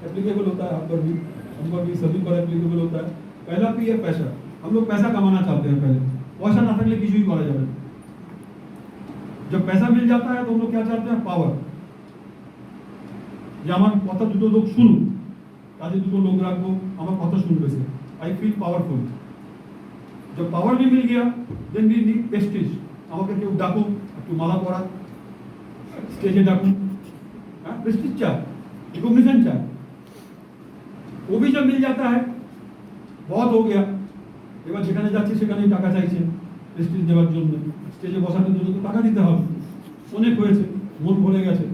एप्लीकेबल होता है आप पर भी, हम पर भी, सभी पर एप्लीकेबल होता है। पहला पी है पैसा। हम लोग पैसा कमाना चाहते हैं पहले, पैसा ना থাকলে কিছুই করা যাবে না। जब पैसा मिल जाता है तो हम लोग क्या चाहते हैं? पावर। যে আমার কথা দুটো লোক শুনুক, কাজে দুটো লোক রাখবো, আমার কথা শুনবে সে। I feel powerful. जब पावर भी मिल गया, देन वी नीड प्रेस्टीज। আমাকে কেউ ডাকুক, একটু মালা পরা, স্টেজে ডাকুক, हाँ प्रेस्टीज चाहे, रिकॉग्निशन चाहे। वो भी जब मिल जाता है, बहुत हो गया, এবার যেখানে যাচ্ছে সেখানেই টাকা চাইছে প্রেস্টিজ দেওয়ার জন্য। স্টেজে বসানোর জন্য তো টাকা দিতে হবে, অনেক হয়েছে, মন ভরে গেছে,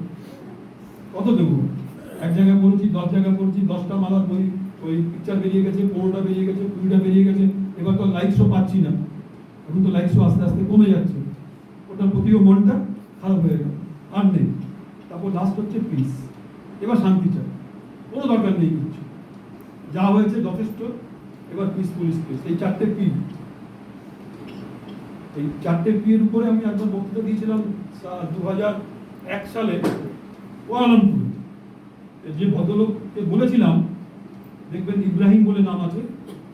কত দেবো? এক জায়গায় পড়ছি, 10 জায়গায় পড়ছি, 10টা মালার ওই পিকচার বেরিয়ে গেছে, 15টা বেরিয়ে গেছে, 20টা বেরিয়ে গেছে, এবার তো লাইক শো পাচ্ছি না, এখন তো লাইক শো আস্তে আস্তে কমে যাচ্ছে, ওটার প্রতিও মনটা খারাপ হয়ে গেল, আর নেই। তারপর লাস্ট হচ্ছে পিস, এবার শান্তি চাই, কোনো দরকার নেই কিছু, যা হয়েছে যথেষ্ট, এবার পিসফুল স্পেস। এই চারটে পি, এই চারটে পির উপরে আমি একবার বক্তৃতা দিয়েছিলাম 2001 সালে কুয়ালালামপুরে। যে ভদ্রলোককে বলেছিলাম, দেখবেন ইব্রাহিম বলে নাম আছে,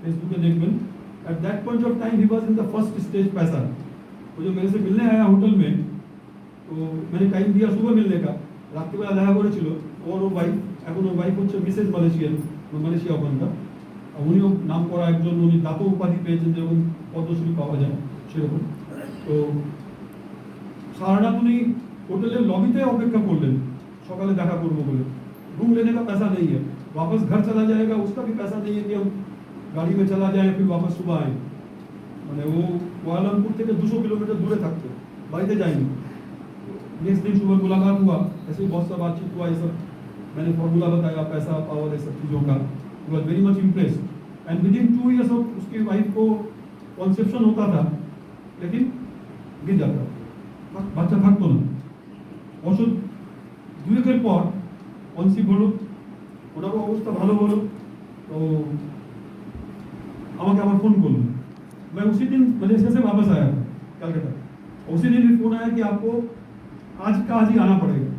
Facebook देखबें, at that point of time he was in the first stage पैसा, वो जो मेरे से मिलने आया होटल में, तो मैंने टाइम दिया सुबह मिलने का, রাত্রি বেলা দেখা করেছিল, ওর ওয়াইফ, এখন ওর ওয়াইফ হচ্ছে মিসেস মালয়েশিয়ান, মালয়েশিয়া ওখানকার, উনিও নাম করা একজন, উনি দাতো উপাধি পেয়েছেন যেরকম পদ্মশ্রী পাওয়া যায় সেরকম। তো সারা রাত উনি হোটেলের লবিতে অপেক্ষা করলেন সকালে দেখা করবো বলে, रूम लेने का पैसा नहीं है, वापस घर चला जाएगा उसका भी पैसा नहीं है कि हम गाड़ी में चला जाए फिर वापस सुबह आए। मैंने वो कुआलालंपुर থেকে 200 किलोमीटर दूर থাকতো, बाइक जाएंगे। नेक्स्ट दिन सुबह मुलाकात हुआ, ऐसे ही बहुत सा बातचीत हुआ, ये सब मैंने फॉर्मूला बताया पैसा पावर ये सब चीज़ों का, he was very much impressed and with in 2 years of उसकी वाइफ को कॉन्सेप्शन होता था लेकिन गिर जाता, বাচ্চা থাকতো না। ওষুধ 2 একের পর কনসিভ হলো, ওনারও অবস্থা ভালো হলো, তো আমাকে আবার फोन করলো। मैं उसी दिन मलेशिया से वापस आया था कलकत्ता, उसी दिन भी फोन आया कि आपको आज का आज ही आना पड़ेगा।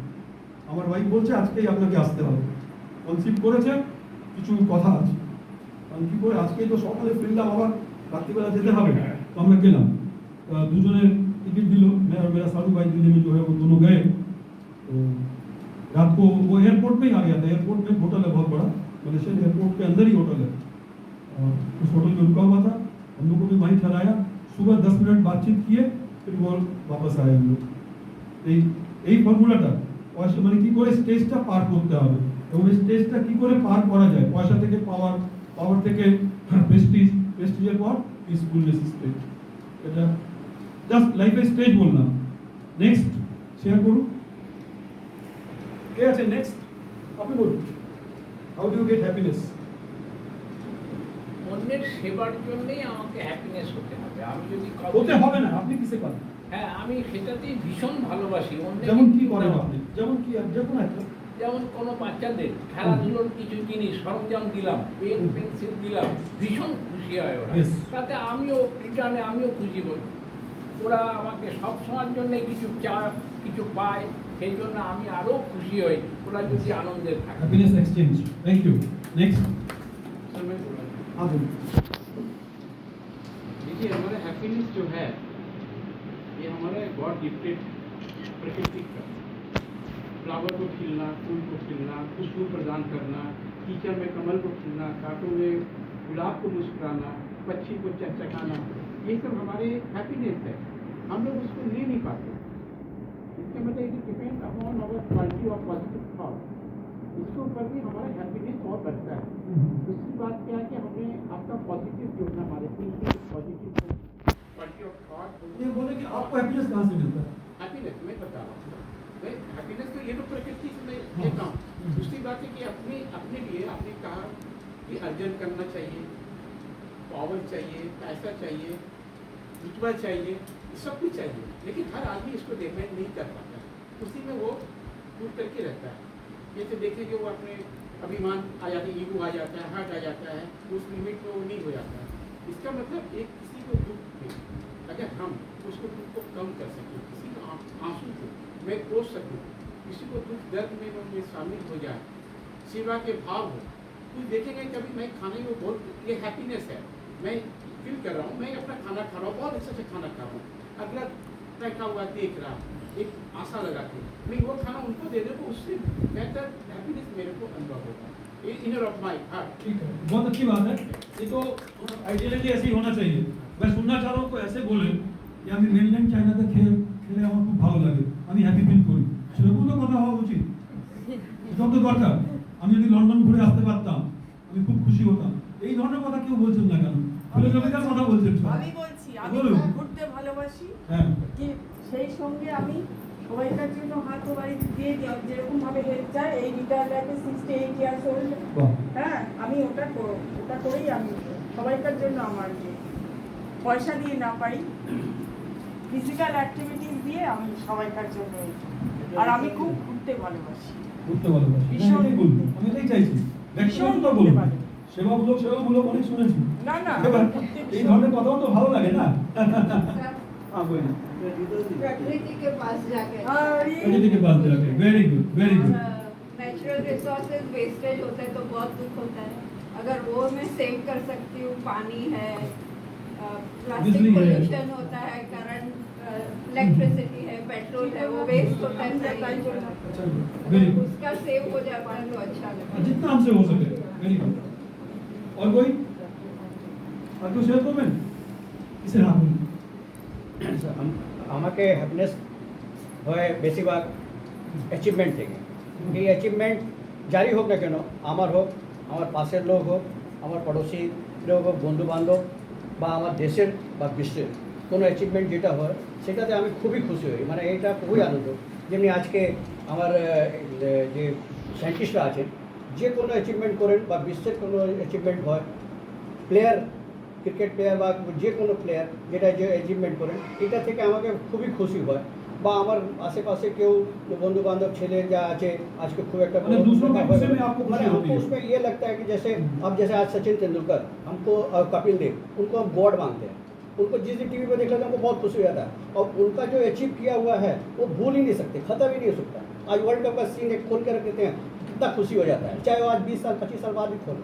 আমার ওয়াইফ বলছে আজকেই আপনাকে আসতে হবে, কনসিভ করেছে, কিছু কথা আছে। আমি কি করে আজকেই তো সকালে ফিরলাম, আবার রাত্রিবেলা যেতে হবে, তো আমরা গেলাম। দুজনের टिकट दिलो, मैं और मेरा साधु भाई दिल्ली में जो है वो दोनों गए। तो रात को वो एयरपोर्ट में ही आ गया था, एयरपोर्ट में होटल है बहुत बड़ा, मलेशियन एयरपोर्ट के अंदर ही होटल है, और उस होटल में रुका हुआ था, हम लोग को भी वहीं ठहराया, सुबह 10 मिनट बातचीत किए, फिर वो वापस आए हम लोग। এই ফর্মুলাটা পয়সা মানে কি করে স্টেজটা পার করতে হবে এবং এই স্টেজটা কি করে পার করা যায়, পয়সা থেকে পাওয়ার, পাওয়ার থেকে প্রেস্টিজ, প্রেস্টিজের পর পিসফুলনেস স্টেজ, এটা জাস্ট লাইফে স্টেজ বললাম। নেক্সট শেয়ার করুন, কে আছে নেক্সট? আপনি বলুন, how do you get happiness? অন্যের সেবার জন্যই আমাকে হ্যাপিনেস হতে হবে। আমি যদি হতে হবে না, আপনি কিসে পারেন? হ্যাঁ, আমি সেটাতেই ভীষণ ভালোবাসি। যেমন কি করেন আপনি? যেমন কি, যেমন একটা যেমন কোনো বাচ্চাদের খেলাধুলোর কিছু জিনিস সরঞ্জাম দিলাম, পেন পেন্সিল দিলাম, ভীষণ খুশি হয় ওরা। Yes. তাতে আমিও রিটার্নে আমিও খুশি হই। ওরা আমাকে সব সময়ের জন্য কিছু চায়, কিছু পায়, সেই জন্য আমি আরও খুশি হই ওরা যদি আনন্দের থাকে। Happiness exchange. Thank you. Next. Sir मैं बोल रहा हूँ, हाँ बोलिए। देखिए हमारा हैप्पीनेस जो है ये हमारा गॉड गिफ्टेड प्रकृति का, फ्लावर को खिलना, फूल को खिलना, खुशबू प्रदान करना, कीचड़ में कमल को खिलना, कांटों में गुलाब को मुस्कुराना, पक्षी को चहचहाना, ये सब हमारे हैप्पीनेस है। हम लोग उसको ले नहीं पाते। इसका मतलब it depend upon our quality of positive thought, इसके ऊपर भी हमारा हैप्पीनेस और बढ़ता है। दूसरी बात क्या है कि हमें आपका पॉजिटिव जोड़ना, हमारे thinking positive quality of thought, ये बोले कि आपको हैप्पीनेस कहाँ से मिलता है? हैप्पीनेस मैं बता रहा हूँ। मैं हैप्पीनेस तो ये तो प्रकृति से मैं लेता हूँ। दूसरी बात है कि अपने लिए आपने कहा कि अर्जन करना चाहिए, पावर चाहिए, पैसा चाहिए, रुतबा चाहिए, सब कुछ चाहिए, लेकिन हर आदमी इसको डिपेंड नहीं कर पाता, उसी में वो टूट करके रहता है। जैसे देखें कि वो अपने अभिमान आ जाते हैं, ईगो आ जाता है, हर्ट आ जाता है, उस लिमिट में वो नहीं हो जाता है। इसका मतलब एक किसी को दुख में अगर हम उसको दुख को कम कर सकें, किसी को आंसू को मैं पोष सकूँ, किसी को दुख दर्द में वो ये शामिल हो जाए, सेवा के भाव हो, कुछ देखेंगे कभी मैं खाने को बहुत, ये हैप्पीनेस है, मैं फील कर रहा हूँ, मैं अपना खाना खा रहा हूँ, बहुत अच्छा से खाना खा रहा हूँ, अगला बैठा हुआ देख रहा, एक आशा लगा के मैं वो खाना उनको दे दूँ, उससे बेहतर हैप्पीनेस मेरे को अनुभव होगा, ये इनर ऑफ माई हार्ट। ठीक है, बहुत अच्छी बात है। ये तो आइडियली ऐसे ही होना चाहिए। मैं सुनना चाह रहा हूँ कोई ऐसे बोले कि আমি মেনল্যান্ড চাইনাতে খেলে আমার খুব ভালো লাগে, আমি হ্যাপি ফিল করি, সেরকম তো কথা হওয়া উচিত। এটাও তো দরকার। আমি যদি লন্ডন ঘুরে আসতে পারতাম আমি খুব খুশি হতাম, এই ধরনের কথা কেউ বলছেন না কেন? ফিলোসফিক্যাল কথা বলছেন সব। আমি বলছি, আমি বলুন। ঘুরতে ভালোবাসি, হ্যাঁ, কি সেই সঙ্গে আমি সবাইকার জন্য হাত ও বাড়ি দিয়ে দিই, যেরকম ভাবে হেল্প চাই। এই রিটায়ার লাইফে 68 ইয়ার্স ওল্ড, বাহ, হ্যাঁ আমি ওটা করেই আমি সবাইকার জন্য আমার যে পয়সা দিয়ে না পারি, ফিজিক্যাল অ্যাক্টিভিটিস দিয়ে আমি সবাইকার জন্য এই করি। আর আমি খুব ঘুরতে ভালোবাসি। ঘুরতে ভালোবাসি। ভীষণ এটাই বলবো, আমি এটাই চাইছি। ভীষণ ব্যক্তিগত ঘুরতে বলুন। ভালোবাসি। সেবামূলক অনেক শুনেছি। না না এবার ঘুরতে এই ভীষণ- ধরনের কথাও তো ভালো লাগে না। हाँ बोलिए। प्रकृति के पास जाकर अरे, प्रकृति के पास जाके very good very good. Natural resources wastage होते हैं तो बहुत दुख होता है। अगर वो मैं सेव कर सकती हूँ, पानी है, प्लास्टिक बिजली है। पोल्यूशन होता है, करंट, इलेक्ट्रिसिटी है, पेट्रोल है, वो वेस्ट होता है सारी जगह। अच्छा वेरी अगर गुड। उसका सेव हो जाता है तो अच्छा लगता है। जितना हमसे हो सके वेरी गुड। और कोई আর কেউ শেয়ার করবেন? কিসের নাম? আমাকে হ্যাপিনেস হয় বেশিরভাগ অ্যাচিভমেন্ট থেকে। এই অ্যাচিভমেন্ট যারই হোক না কেন, আমার হোক, আমার পাশের লোক হোক, আমার পড়োশি লোক হোক, বন্ধুবান্ধব বা আমার দেশের বা বিশ্বের কোনো অ্যাচিভমেন্ট যেটা হয় সেটাতে আমি খুবই খুশি হই। মানে এইটা খুবই আনন্দ। যেমনি আজকে আমার যে সায়েন্টিস্টরা আছেন, যে কোনো অ্যাচিভমেন্ট করেন বা বিশ্বের কোনো অ্যাচিভমেন্ট হয়, প্লেয়ার ক্রিকেট প্লেয়ার বা যে কোনো প্লেয়ার যেটা যে অ্যাচিভমেন্ট করেন, এটা থেকে আমাকে খুবই খুশি হয়। বা আমার আশেপাশে কেউ बंधु बांधव छेले जा आचे आज के खूब एक मतलब दूसरों के विषय में आपको खुशी होती है। उसमें ये लगता है कि जैसे अब जैसे आज सचिन तेंदुलकर हमको कपिल देव उनको हम गॉड मानते हैं। उनको जिस दिन टीवी पर देख लेते हैं हमको बहुत खुशी हो जाता है। और उनका जो अचीव किया हुआ है वो भूल ही नहीं सकते, खत्म ही नहीं हो सकता। आज वर्ल्ड कप का सीन एक खोल के रख देते हैं, कितना खुशी हो जाता है, चाहे वो आज 20 साल 25 साल बाद भी खोल।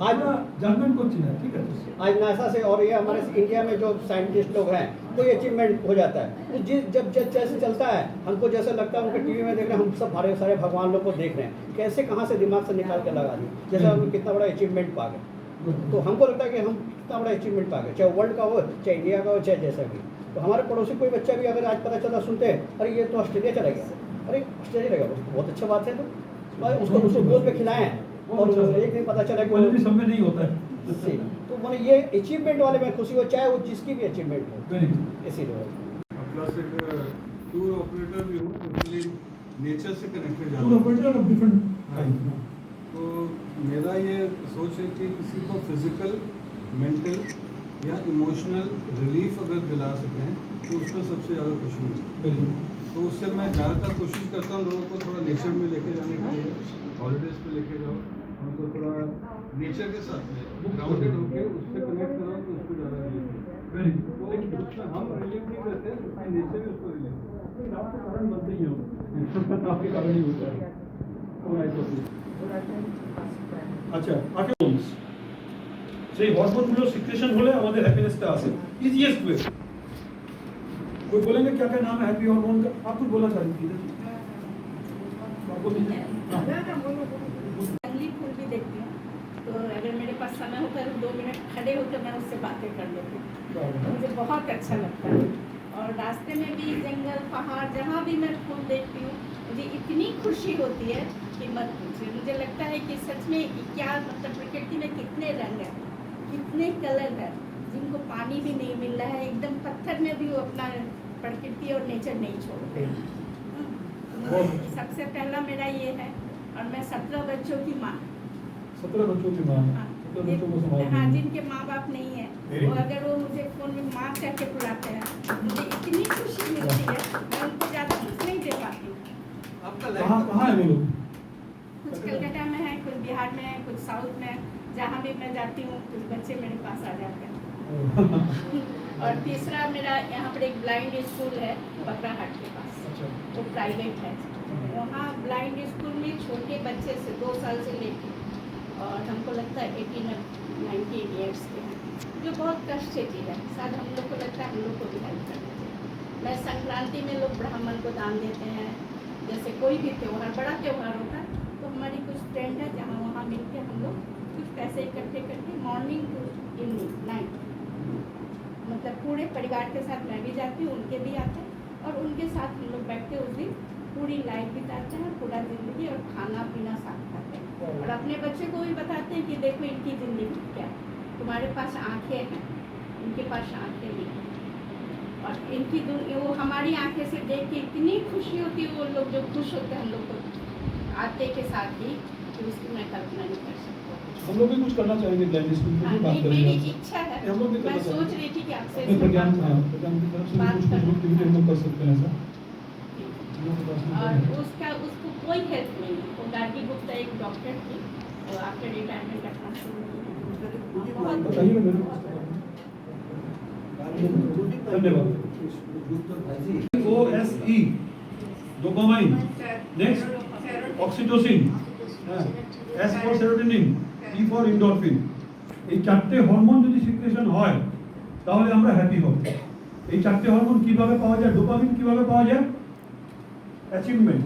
आज जजमेंट को चिन्ह ठीक है। आज नासा से और ये हमारे इंडिया में जो साइंटिस्ट लोग हैं कोई अचीवमेंट हो जाता है तो जब जैसे चलता है हमको जैसे लगता है उनके टीवी में देख रहे हैं, हम सब सारे भगवान लोग को देख रहे हैं कैसे कहाँ से दिमाग से निकाल के लगा दिए, जैसे हम कितना बड़ा अचीवमेंट पा गए। तो हमको लगता है कि हम कितना बड़ा अचीवमेंट पा गए, चाहे वर्ल्ड का हो, चाहे इंडिया का हो, चाहे जैसा भी। तो हमारे पड़ोसी कोई बच्चा भी अगर आज पता चला सुनते हैं अरे ये तो ऑस्ट्रेलिया चला गया, अरे ऑस्ट्रेलिया चला गया, बहुत अच्छा बात है। तो उसको गोद पे खिलाए हैं और एक दिन पता चला कि क्वालिटी सब में नहीं होता है। तो मैंने ये अचीवमेंट वाले में खुशी हो, चाहे वो जिसकी भी अचीवमेंट हो, वेरी गुड। इसीलिए प्लस एक टूर ऑपरेटर भी हूँ, इसलिए नेचर से कनेक्टेड टूर ज़्यादा। Operator of different kind. तो मेरा ये सोच है कि किसी को फिजिकल, मेंटल या इमोशनल रिलीफ अगर दिला सकें तो उसमें सबसे ज़्यादा खुशी मिलती है। Very good. तो उससे मैं ज़्यादातर कोशिश करता हूँ लोगों को थोड़ा नेचर में लेके जाने के लिए, हॉलीडेज पे लेके जाओ, उनको थोड़ा नेचर के साथ में ग्राउंडेड होकर उससे कनेक्ट कराओ तो उसको ज़्यादा रिलीफ मिलता है। वेरी तो उसमें हम रिलीफ नहीं करते, उसमें नेचर भी उसको रिलीफ करता है। आपके कारण बनते ही हो। आपके कारण ही होता है। আচ্ছা আর্কিউলস সেই হরমোনগুলো সিক্রেশন হলে আমাদের হ্যাপিনেসটা আসে इजीएस्ट वे। कोई बोलेंगे क्या क्या नाम है हैप्पी हार्मोन का? आप कुछ बोलना चाहेंगे? जंगली फूल भी देखती हूँ, तो अगर मेरे पास समय होता है तो 2 मिनट खड़े होकर मैं उससे बातें कर लेती हूँ, तो मुझे बहुत अच्छा लगता है। और रास्ते में भी जंगल पहाड़ जहाँ भी मैं फूल देखती हूँ मुझे इतनी खुशी होती है कि मत पूछिए। मुझे लगता है कि सच में क्या मतलब प्रकृति में कितने रंग हैं, कितने कलर हैं जिनको पानी भी नहीं मिल रहा है, एकदम पत्थर में भी वो अपना प्रकृति और नेचर नहीं छोड़ते। सबसे पहला मेरा ये है। और मैं 17 बच्चों की माँ, 17 बच्चों की माँ, हाँ, 17 बच्चों को संभाल हाँ, रही हैं। जिनके माँ बाप नहीं है वो अगर वो मुझे फोन में माँ कह के बुलाते हैं मुझे इतनी खुशी मिलती है, मैं उनको ज़्यादा कुछ नहीं दे पाती हूँ। कहाँ कहाँ है वो लोग? कुछ कलकत्ता में है, कुछ बिहार में है, कुछ साउथ में है। जहाँ भी मैं जाती हूँ कुछ बच्चे मेरे पास आ जाते हैं। और तीसरा मेरा यहाँ पर एक ब्लाइंड स्कूल है बकराहाट के पास, वो प्राइवेट है। वहाँ ब्लाइंड स्कूल में छोटे बच्चे से 2 साल से लेके और हमको लगता है 18 और 19 ईयर्स के हैं, जो बहुत कष्ट से जी रहे हैं। शायद हम लोग को लगता है हम लोग को भी हेल्प करना चाहिए। मैं संक्रांति में लोग ब्राह्मण को दान देते हैं, जैसे कोई भी त्यौहार बड़ा त्यौहार होता है तो हमारी कुछ फ्रेंड है जहाँ वहाँ मिल के हम लोग कुछ पैसे इकट्ठे करके मॉर्निंग टू इवनिंग नाइट मतलब पूरे परिवार के साथ मैं भी जाती हूँ, उनके भी आते हैं और उनके साथ हम लोग बैठ के उस दिन पूरी लाइफ बिताते हैं, पूरा ज़िंदगी और खाना पीना साथ खाते हैं। और अपने बच्चे को भी बताते हैं कि देखो इनकी ज़िंदगी क्या है, तुम्हारे पास आँखें हैं, इनके पास आँखें नहीं हैं। और इनकी वो हमारी आँखें से देख के इतनी खुशी होती है, वो लोग जो खुश होते हैं हम लोग को आते के साथ ही कि उसकी मैं कल्पना नहीं कर सकती। हम लोग भी कुछ करना चाहेंगे ब्लाइंड स्कूल पे भी बात नहीं, करेंगे मेरी आपसे। इच्छा है। हम लोग भी मैं करना सोच चाहेंगे। रही थी कि आपसे अपने प्रज्ञान प्रज्ञान की तरफ से भी बात कुछ करना। एक्टिविटी हम लोग कर सकते हैं ऐसा हम लोग के पास में और है। उसको कोई हेल्प नहीं है। वो गार्गी गुप्ता एक डॉक्टर थी, तो आफ्टर रिटायरमेंट अपना शुरू की। बहुत बताइए ना मेरे को। धन्यवाद। OSE dopamine, next oxytocin, S for serotonin, E for endorphin. এই চারটে হরমোন যদি সিক্রেশন হয় তাহলে আমরা হ্যাপি হব। এই চারটে হরমোন কিভাবে পাওয়া যায়? ডোপামিন কিভাবে পাওয়া যায়? Achievement,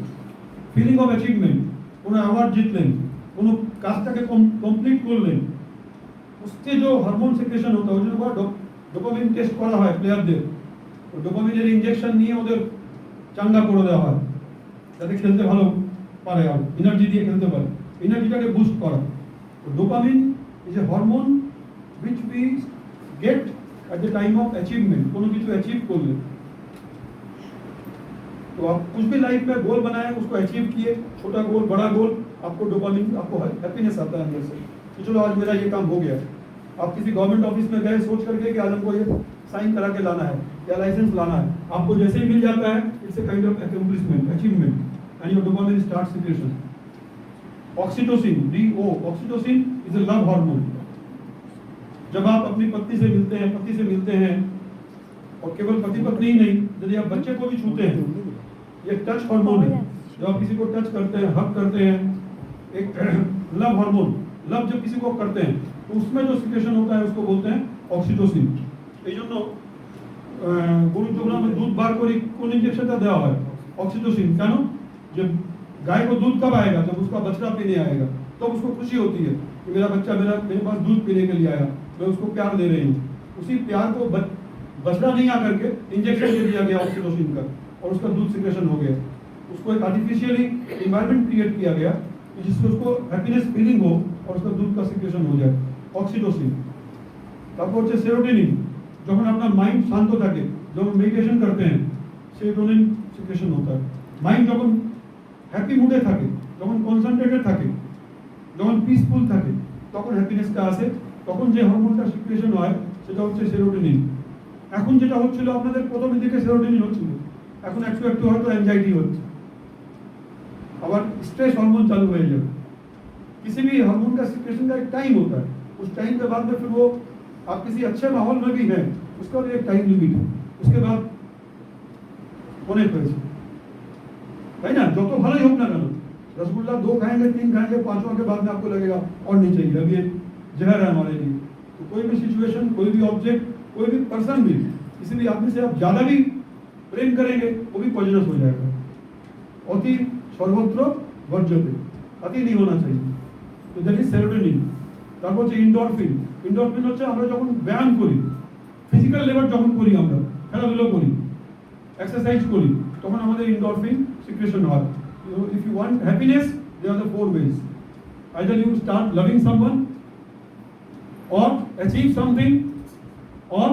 feeling of achievement. কোনো অ্যাওয়ার্ড জিতলেন, কোনো কাজটাকে কমপ্লিট করলেন, उससे जो हार्मोन सिक्रेशन होता है उसको ডোপামিন টেস্ট করা হয় প্লেয়ারদের। তো ডোপামিনের ইনজেকশন নিয়ে ওদের চাঙ্গা করে দেওয়া হয় যাতে খেলতে ভালো পারে আর এনার্জি দিয়ে খেলতে পারে, এনার্জিটাকে বুস্ট করা। তো dopamine is a hormone which we get at the time of achievement। কোনো কিছু অ্যাচিভ করলে तो आप कुछ भी लाइफ में गोल बनाए, उसको अचीव किए, छोटा गोल बड़ा गोल, आपको डोपामिन, आपको हैप्पीनेस आता है अंदर से कि चलो आज मेरा ये काम हो गया। आप किसी गवर्नमेंट ऑफिस में गए सोच करके कि आज हमको ये साइन करा के लाना है या लाइसेंस लाना है, आपको जैसे ही मिल जाता है it's a kind of accomplishment, achievement, and your dopamine start secretion. Oxytocin, DO, oxytocin is a love hormone. जब आप अपनी पत्नी से मिलते हैं और केवल पति पत्नी ही नहीं, यदि आप बच्चे को भी छूते हैं, ये टच हार्मोन है। जब आप किसी को टच करते हैं, हग करते हैं, एक लव हार्मोन, लव जब किसी को करते हैं तो उसमें जो सिक्रेशन होता है उसको बोलते हैं ऑक्सीटोसिन। এই জন্য গরু যখন আমরা दूध বার করি কোন इंजेक्शनটা দেওয়া হয়? ऑक्सीटोसिन। কেন? जब गाय को दूध कब आएगा? जब उसका बछड़ा पीने आएगा, तब उसको खुशी होती है कि मेरा बच्चा मेरे पास दूध पीने के लिए आया, मैं उसको प्यार दे रही हूँ। उसी प्यार को बछड़ा नहीं आकर के इंजेक्शन दे दिया गया ऑक्सीटोसिन का और उसका दूध सिक्रेशन हो गया। उसको एक आर्टिफिशियली इन्वायरमेंट क्रिएट किया गया जिससे उसको हैप्पीनेस फीलिंग हो और उसका दूध का सिक्रेशन हो जाए, ऑक्सीटोसिन। তারপর হচ্ছে সেরোটোনিন। যখন আপনার মাইন্ড শান্ত থাকে, যখন মেডিটেশন करते हैं, সেরোটোনিন সিক্রেশন होता है। মাইন্ড যখন হ্যাপি মুডে থাকে, যখন কনসেন্ট্রেটেড থাকে, যখন পিসফুল থাকে, তখন হ্যাপিনেসটা আসে। তখন যে হরমোনটা সিক্রেশন হয় সেটা হচ্ছে সেরোটোনিন। এখন যেটা হচ্ছিল আপনাদের প্রথমের দিকে সেরোটোনিন হচ্ছিল, এখন একটু একটু হয়তো অ্যাংজাইটি হচ্ছে, আবার स्ट्रेस हार्मोन चालू हो जाए। किसी भी हार्मोन का सिक्रेशन का एक टाइम होता है, उस टाइम के बाद में फिर वो आप किसी अच्छे माहौल में भी हैं, उसका भी एक टाइम लिमिट है, उसके बाद होने पड़ेगा, है ना? जो तो भला ही होगा ना, रसगुल्ला 2 खाएंगे 3 खाएंगे, 5वां के बाद में आपको लगेगा और नहीं चाहिए, अब ये जहर है हमारे लिए। तो कोई भी सिचुएशन, कोई भी ऑब्जेक्ट, कोई भी पर्सन भी, किसी भी आदमी से आप ज़्यादा भी प्रेम करेंगे वो भी पॉइजनस हो जाएगा। अति सर्वत्र वर्ज्यते, अति नहीं होना चाहिए। तो दैट इज सेरोटोनिन। তারপর হচ্ছে ইন্ডরফিন। ইন্ডরফিন হচ্ছে আমরা যখন ব্যায়াম করি, ফিজিক্যাল লেবার যখন করি, আমরা খেলাধুলো করি, এক্সারসাইজ করি, তখন আমাদের ইন্ডরফিন সিক্রেশন হয়। If you want happiness, there are 4 ways. Either you start loving someone or achieve something, or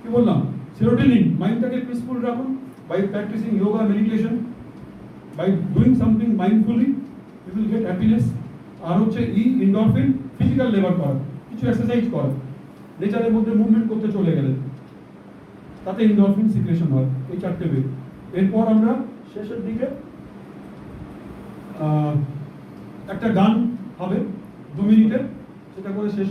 কি বললাম, সেরোটোনিন, মাইন্ডটাকে পিসফুল রাখুন by practicing yoga, meditation, by doing something mindfully, you will get happiness। আর হচ্ছে endorphin, physical labour করা, কিছু exercise করা, নেচারের মধ্যে মুভমেন্ট করতে চলে গেলে তাতে এন্ডরফিন সিক্রেশন হয়। এই 4টে ওয়ে। এরপর আমরা শেষের দিকে একটা গান হবে 2 মিনিটের, সেটা করে শেষ